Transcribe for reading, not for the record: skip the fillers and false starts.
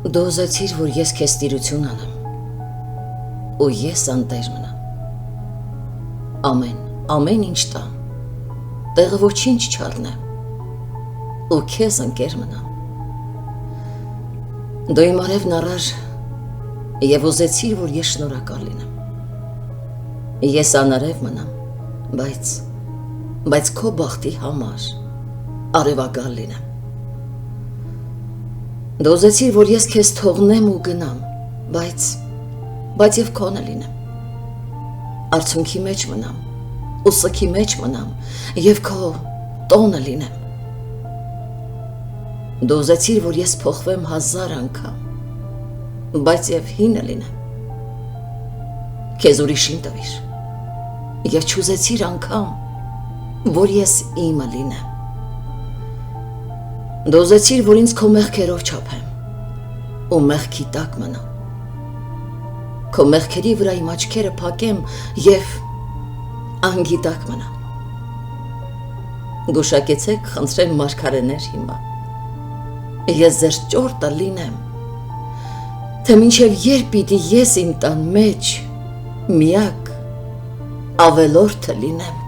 Դու ուզեցիր, որ ես քեզ տիրություն անեմ, ու ես անտեր մնամ։ Ամեն ինչ տամ, տեղը ոչինչ չառնեմ, ու քեզ ընկեր մնամ։ Դու իմ արևն առար և ուզեցիր, որ ես շնորհակալ լինեմ։ Ես անարև մնամ, բայց քո բախտի համար արևագալ լինեմ։ Դու ուզեցիր, որ ես քեզ թողնեմ ու գնամ, բայց և քոնը լինեմ։ Արցունքի մեջ մնամ, ու սքի մեջ մնամ, և քո տոնը լինեմ։ Դու ուզեցիր, որ ես փոխվեմ 1000 անգամ, բայց և հինը լինեմ։ Քեզ ուրիշին տվիր, և չուզեցիր անգամ, որ ես իմը լինեմ։ Դու ուզեցիր, որ ինձ քո մեղքերով չափեմ, ու մեղքի տակ մնամ։ Քո մեղքերի վրա իմ աչքերը փակեմ և անգիտակ մնամ։ Գուշակեցեք, խնդրեմ մարգարեներ հիմա, ես ձեր ճորտը լինեմ, թե մինչև երբ պիտի ես իմ տան մեջ միակ ավելորդը լինեմ։